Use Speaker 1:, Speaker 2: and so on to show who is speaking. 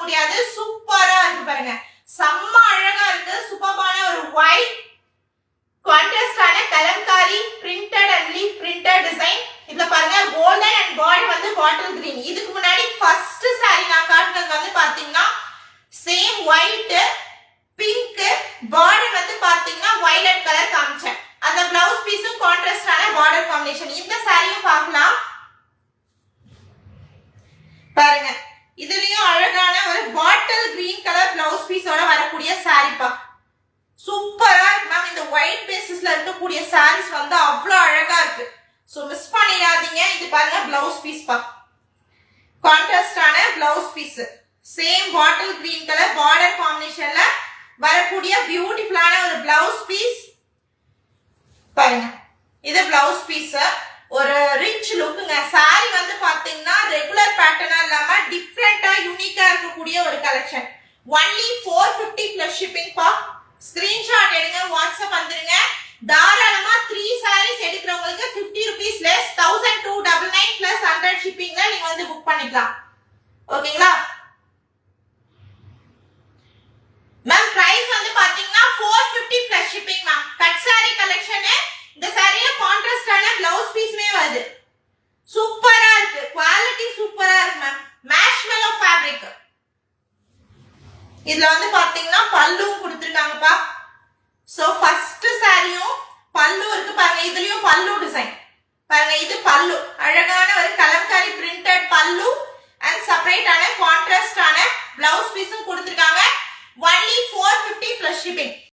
Speaker 1: முடியாது. சூப்பரா இருக்கு பாருங்க, செம்ம அழகா இருக்கு. சூப்பரான ஒரு ஒயிட் கான்ட்ராஸ்டான kalamkari printed and leaf printed design. இதுல பாருங்க கோல்டன் அண்ட் பார்டர் வந்து பாட்டில் கிரீன். இதுக்கு முன்னாடி ஃபர்ஸ்ட் saree நான் காட்டுனது வந்து பாத்தீங்கன்னா சேம் ஒயிட் பிங்க் பார்டர் வந்து பாத்தீங்கன்னா வயலட் கலர் காமிச்சேன். அந்த பிளவுஸ் பீஸும் கான்ட்ராஸ்டான பார்டர் காம்பினேஷன். இந்த சாரியும் பார்க்கலாம் பாருங்க. இதுலயும் அழகான ஒரு பாட்டில் கிரீன் கலர் பிளவுஸ் பீஸோட வரக்கூடிய saree பா. சூப்பரா இருக்கு மேம். இந்த ஒயிட் பேசிஸ்ல இருக்கக்கூடிய sarees வந்து அவ்வளவு அழகா இருக்கு. சோ மிஸ் பண்ணிடாதீங்க. இது பாருங்க பிளவுஸ் பீஸ் பா, கான்ட்ராஸ்டான blouse piece, same bottle green colour border காம்பினேஷன்ல வரக்கூடிய பியூட்டிஃபுல்லான ஒரு பிளவுஸ் பீஸ் பாருங்க. இது பிளவுஸ் பீஸ், ஒரு ரிச் லுக்குங்க. saree வந்து பாத்தீங்கன்னா ரெகுலர் பேட்டர்னா இல்லாம டிஃபரெண்டா யூனிக்கா இருக்கக்கூடிய ஒரு கலெக்ஷன். ஒன்லி 450 பிளஸ் ஷிப்பிங் பா. ஸ்கிரீன்ஷாட் எடுங்க, வாட்ஸ்அப் வந்துருங்க. தாராளமா 3 sarees எடுக்கிறவங்களுக்கு 50 rupees less 1299 plus 100 ஷிப்பிங்ல நீங்க வந்து புக் பண்ணிக்கலாம். ஓகேங்களா மேம்? பிரைஸ் வந்து பாத்தீங்கன்னா 450 plus shipping ma'am. Cut saree collection. இந்த சாரியில கான்ட்ராஸ்டான பிளவுஸ் பீஸ்மே வருது. சூப்பரா இருக்கு, குவாலிட்டி சூப்பரா இருக்கு மேம். Marshmallow fabric. இதுல வந்து பாத்தீங்கன்னா பல்லுவும் கொடுத்திருக்காங்கப்பா. சோ ஃபர்ஸ்ட் சாரியும் பல்லு இருக்கு பாருங்க. இதுலயும் பல்லு டிசைன் பாருங்க. இது பல்லு, அழகான ஒரு கலம்காரி பிரிண்டட் பல்லு அண்ட் செப்பரேட்டான கான்ட்ராஸ்டான பிளவுஸ் பீஸும் கொடுத்திருக்காங்க. Only 450 plus shipping.